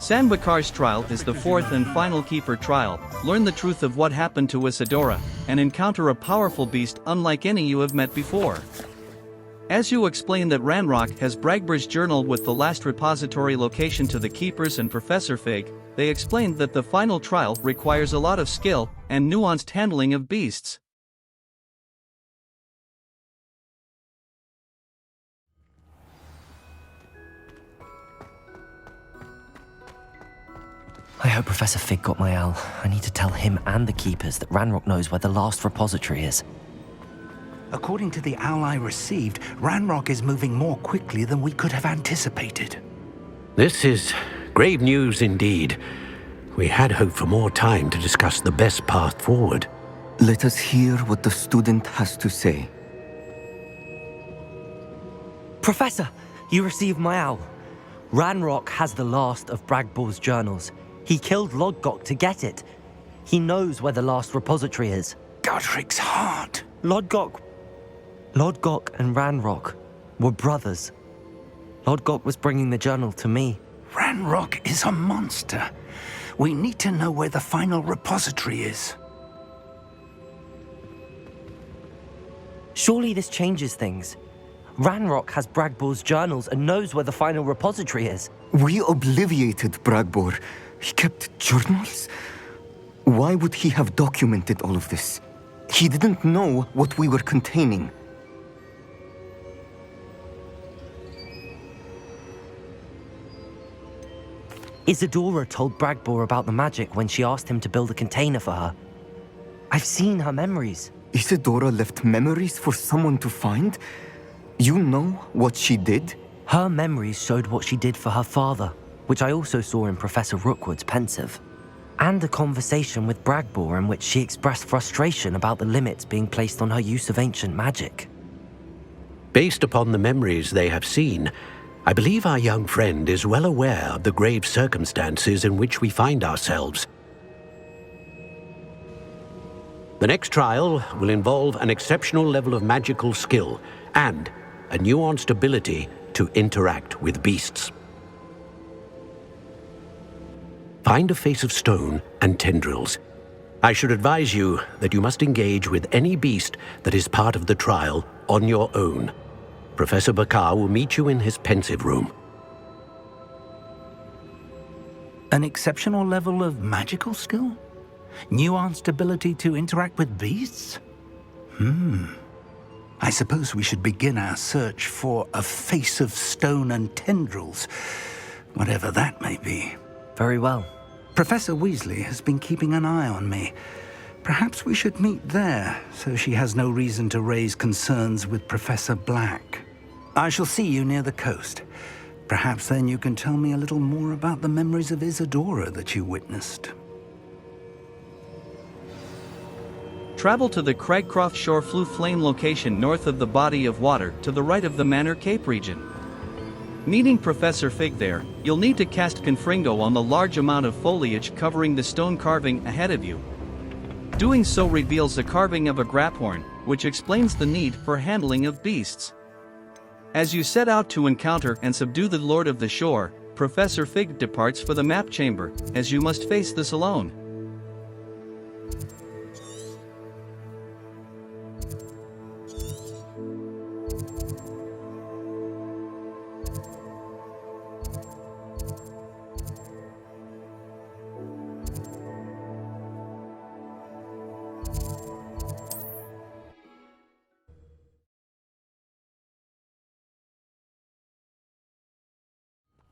Bakar's trial is the fourth and final Keeper trial. Learn the truth of what happened to Isidora, and encounter a powerful beast unlike any you have met before. As you explain that Ranrok has Bragbor's journal with the last repository location to the Keepers and Professor Fig, they explained that the final trial requires a lot of skill and nuanced handling of beasts. I hope Professor Fig got my owl. I need to tell him and the Keepers that Ranrok knows where the last repository is. According to the owl I received, Ranrok is moving more quickly than we could have anticipated. This is grave news indeed. We had hoped for more time to discuss the best path forward. Let us hear what the student has to say. Professor, you received my owl. Ranrok has the last of Bragbor's journals. He killed Lodgok to get it. He knows where the last repository is. Godric's heart. Lodgok and Ranrok were brothers. Lodgok was bringing the journal to me. Ranrok is a monster. We need to know where the final repository is. Surely this changes things. Ranrok has Bragbor's journals and knows where the final repository is. We obliviated Bragbor. He kept journals? Why would he have documented all of this? He didn't know what we were containing. Isidora told Bragbor about the magic when she asked him to build a container for her. I've seen her memories. Isidora left memories for someone to find? You know what she did? Her memories showed what she did for her father, which I also saw in Professor Rookwood's pensive. And a conversation with Bragbor in which she expressed frustration about the limits being placed on her use of ancient magic. Based upon the memories they have seen, I believe our young friend is well aware of the grave circumstances in which we find ourselves. The next trial will involve an exceptional level of magical skill and a nuanced ability to interact with beasts. Find a face of stone and tendrils. I should advise you that you must engage with any beast that is part of the trial on your own. Professor Bakar will meet you in his pensive room. An exceptional level of magical skill? Nuanced ability to interact with beasts? I suppose we should begin our search for a face of stone and tendrils, whatever that may be. Very well. Professor Weasley has been keeping an eye on me. Perhaps we should meet there, so she has no reason to raise concerns with Professor Black. I shall see you near the coast. Perhaps then you can tell me a little more about the memories of Isidora that you witnessed. Travel to the Cragcroft Shore Floo Flame location north of the body of water to the right of the Manor Cape region. Meeting Professor Fig there, you'll need to cast Confringo on the large amount of foliage covering the stone carving ahead of you. Doing so reveals the carving of a Graphorn, which explains the need for handling of beasts. As you set out to encounter and subdue the Lord of the Shore, Professor Fig departs for the map chamber, as you must face this alone.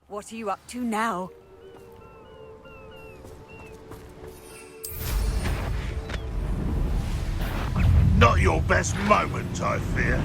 What are you up to now? Not your best moment, I fear.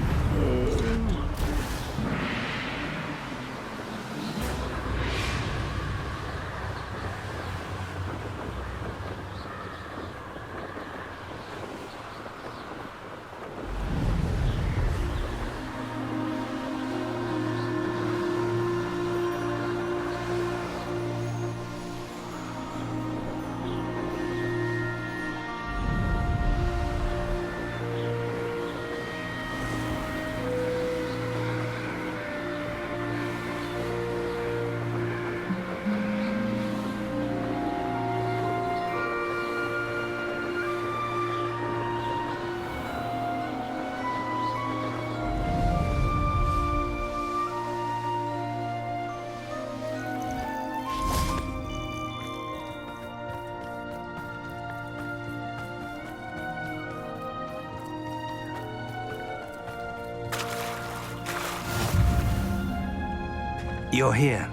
You're here.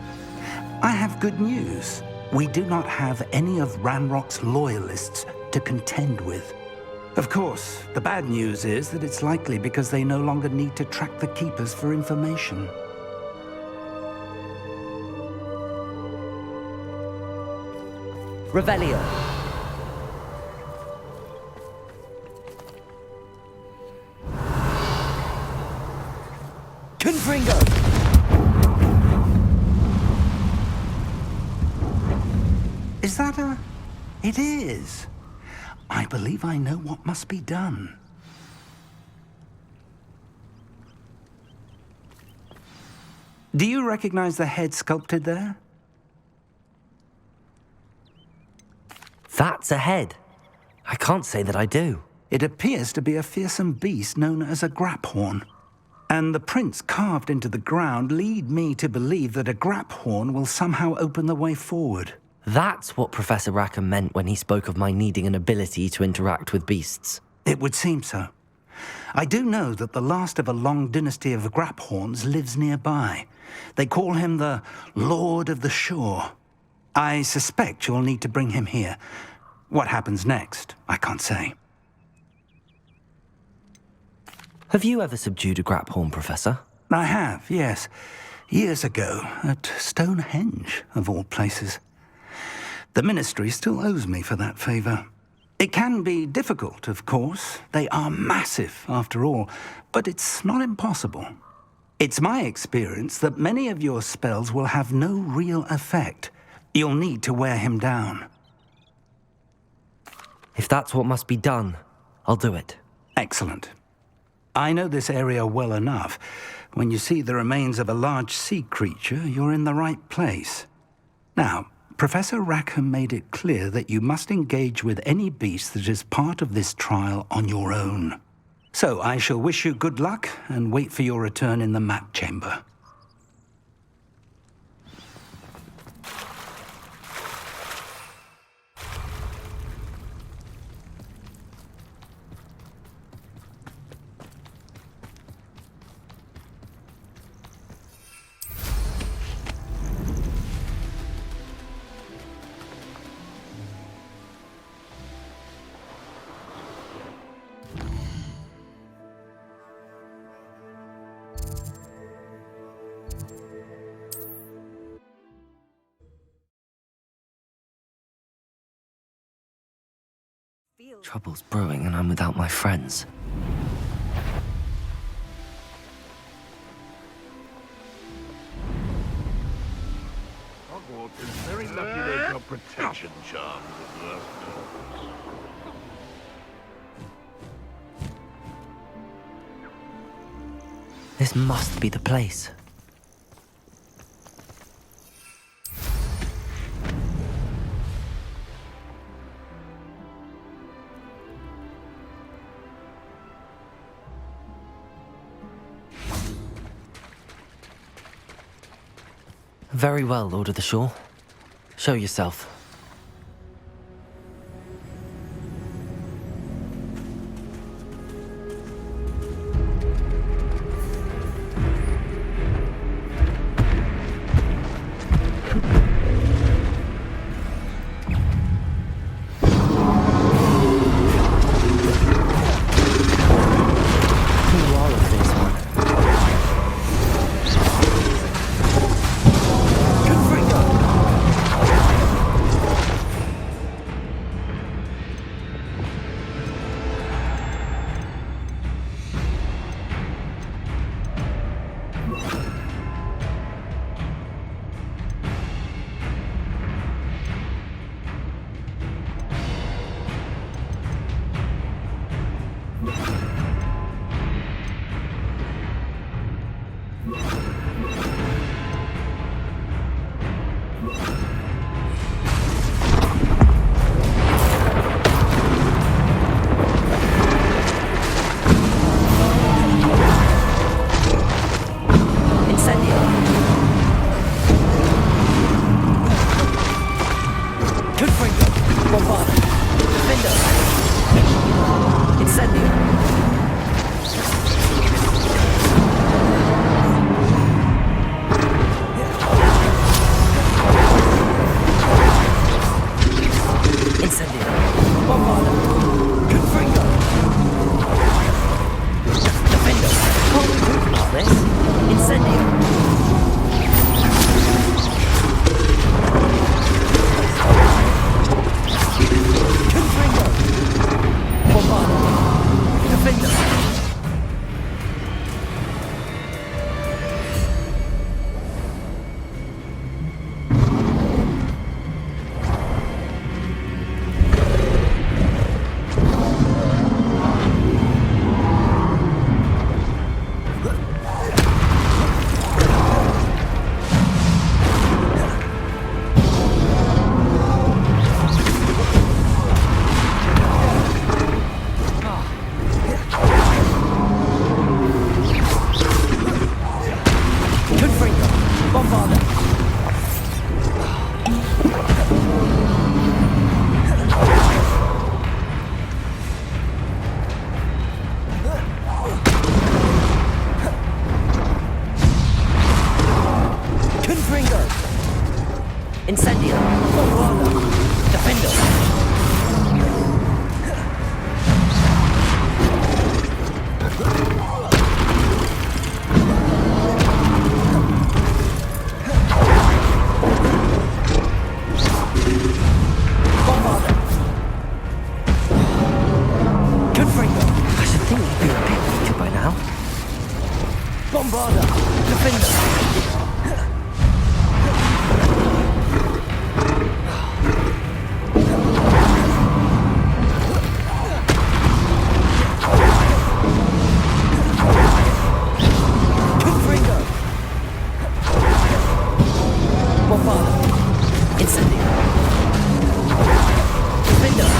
I have good news. We do not have any of Ranrok's loyalists to contend with. Of course, the bad news is that it's likely because they no longer need to track the Keepers for information. Revelio. Confringo. Is that a... It is. I believe I know what must be done. Do you recognize the head sculpted there? That's a head. I can't say that I do. It appears to be a fearsome beast known as a Graphorn. And the prints carved into the ground lead me to believe that a Graphorn will somehow open the way forward. That's what Professor Rackham meant when he spoke of my needing an ability to interact with beasts. It would seem so. I do know that the last of a long dynasty of Graphorns lives nearby. They call him the Lord of the Shore. I suspect you'll need to bring him here. What happens next, I can't say. Have you ever subdued a Graphorn, Professor? I have, yes. Years ago, at Stonehenge, of all places. The Ministry still owes me for that favor. It can be difficult, of course. They are massive, after all, but it's not impossible. It's my experience that many of your spells will have no real effect. You'll need to wear him down. If that's what must be done, I'll do it. Excellent. I know this area well enough. When you see the remains of a large sea creature, you're in the right place. Now, Professor Rackham made it clear that you must engage with any beast that is part of this trial on your own. So I shall wish you good luck and wait for your return in the map chamber. Trouble's brewing and I'm without my friends. Hogwarts is very lucky they've got protection charms as well. This must be the place. Very well, Lord of the Shore. Show yourself. Bombarder! Defender! Confringo! Bombarder! Incendio! Defender!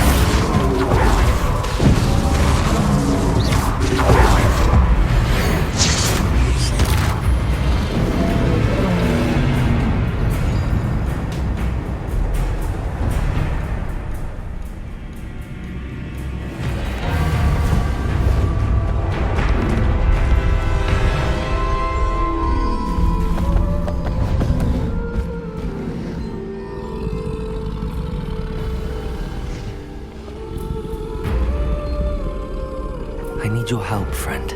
I need your help, friend.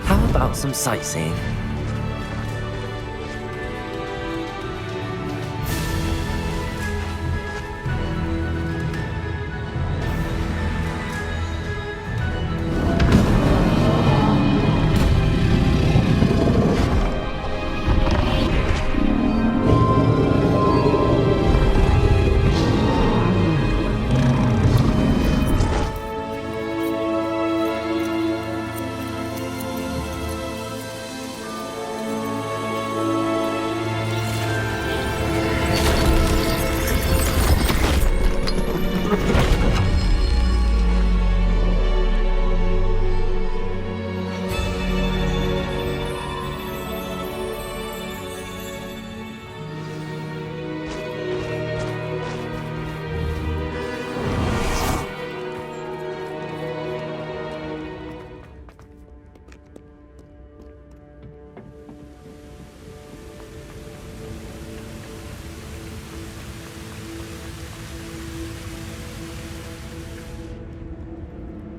How about some sightseeing?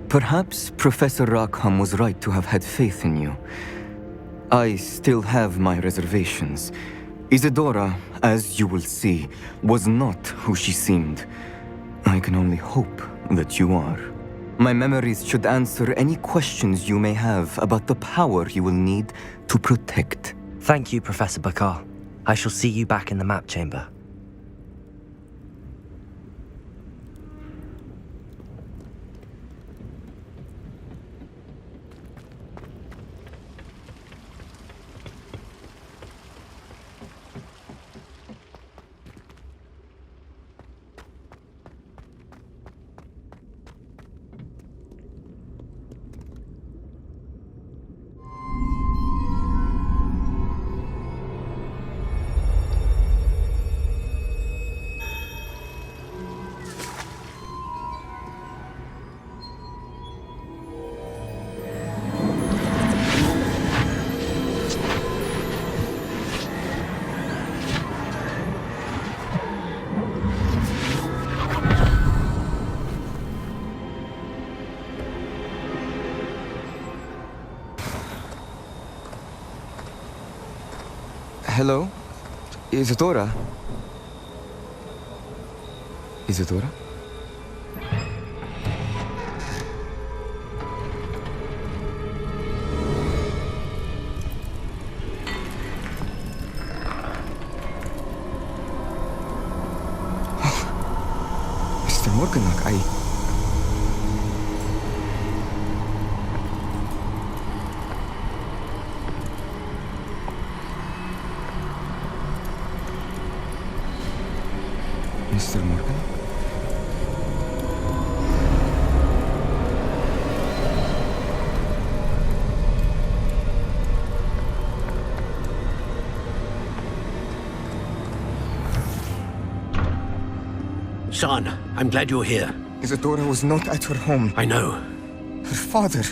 Perhaps Professor Rackham was right to have had faith in you. I still have my reservations. Isidora, as you will see, was not who she seemed. I can only hope that you are. My memories should answer any questions you may have about the power you will need to protect. Thank you, Professor Bakar. I shall see you back in the map chamber. Hello? Isidora? Isidora? Mr. Morganlock, Mr. Morgan? Son, I'm glad you're here. Isidora was not at her home. I know. Her father...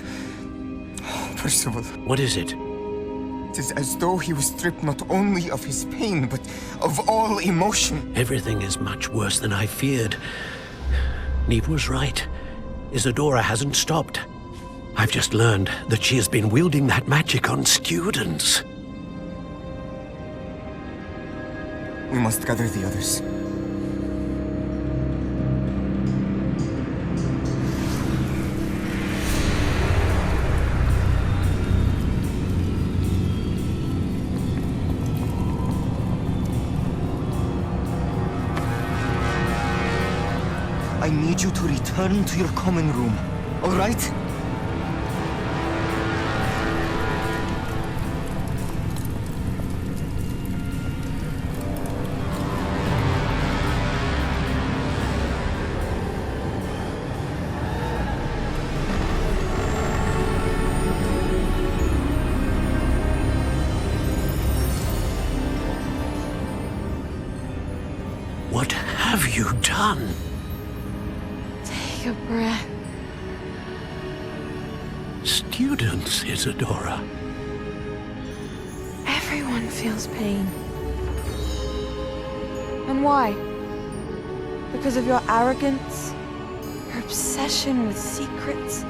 Oh, Percival. What is it? It is as though he was stripped not only of his pain, but of all emotion. Everything is much worse than I feared. Neve was right. Isidora hasn't stopped. I've just learned that she has been wielding that magic on students. We must gather the others. I need you to return to your common room, all right? What have you done? Take a breath. Students, Isidora. Everyone feels pain. And why? Because of your arrogance? Your obsession with secrets?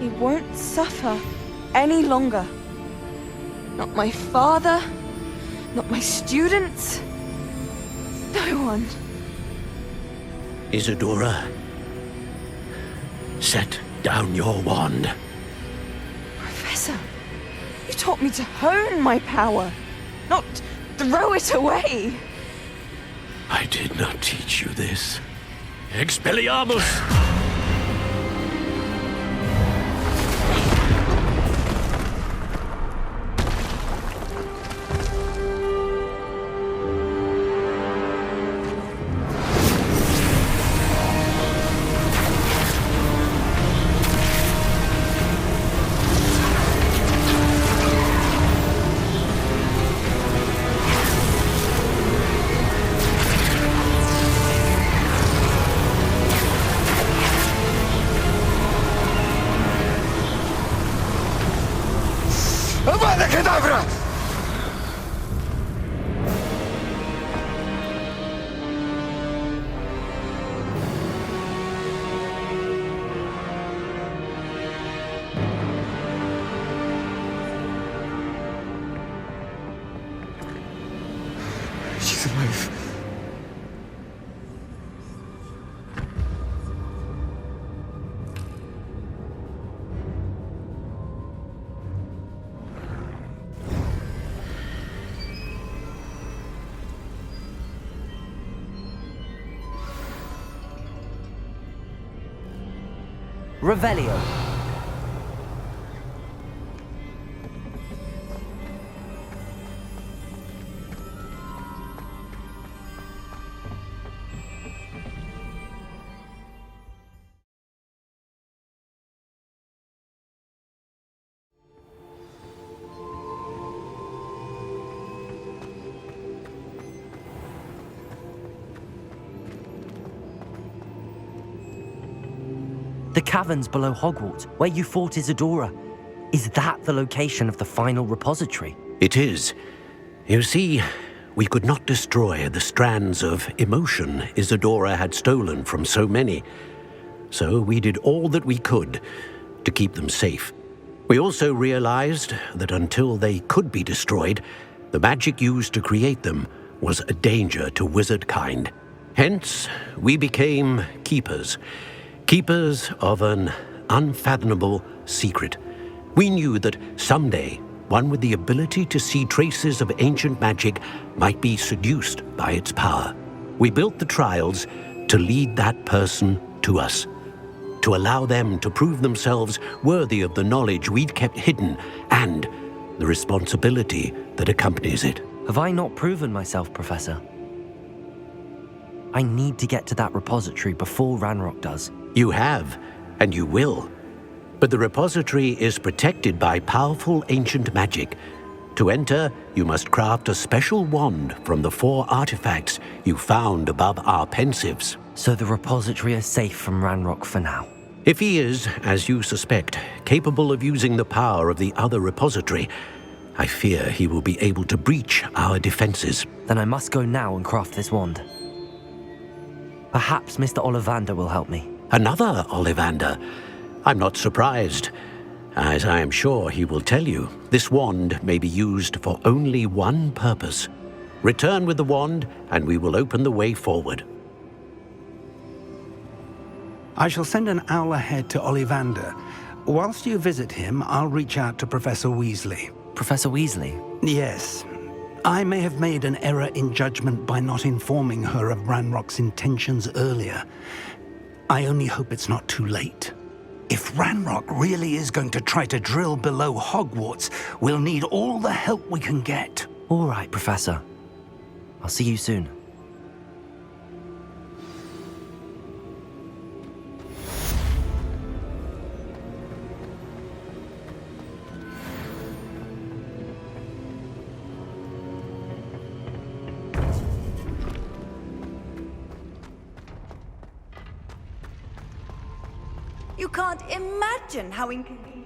He won't suffer any longer. Not my father, not my students, no one. Isidora, set down your wand. Professor, you taught me to hone my power, not throw it away. I did not teach you this. Expelliarmus! Avada Kedavra! She's alive. Revelio. The caverns below Hogwarts, where you fought Isidora. Is that the location of the final repository? It is. You see, we could not destroy the strands of emotion Isidora had stolen from so many. So we did all that we could to keep them safe. We also realized that until they could be destroyed, the magic used to create them was a danger to wizard kind. Hence, we became keepers. Keepers of an unfathomable secret. We knew that someday, one with the ability to see traces of ancient magic might be seduced by its power. We built the trials to lead that person to us, to allow them to prove themselves worthy of the knowledge we'd kept hidden and the responsibility that accompanies it. Have I not proven myself, Professor? I need to get to that repository before Ranrok does. You have, and you will. But the repository is protected by powerful ancient magic. To enter, you must craft a special wand from the 4 artifacts you found above our pensives. So the repository is safe from Ranrok for now. If he is, as you suspect, capable of using the power of the other repository, I fear he will be able to breach our defenses. Then I must go now and craft this wand. Perhaps Mr. Ollivander will help me. Another Ollivander? I'm not surprised. As I am sure he will tell you, this wand may be used for only one purpose. Return with the wand, and we will open the way forward. I shall send an owl ahead to Ollivander. Whilst you visit him, I'll reach out to Professor Weasley. Professor Weasley? Yes. I may have made an error in judgment by not informing her of Ranrock's intentions earlier. I only hope it's not too late. If Ranrok really is going to try to drill below Hogwarts, we'll need all the help we can get. All right, Professor. I'll see you soon. You can't imagine how inconvenient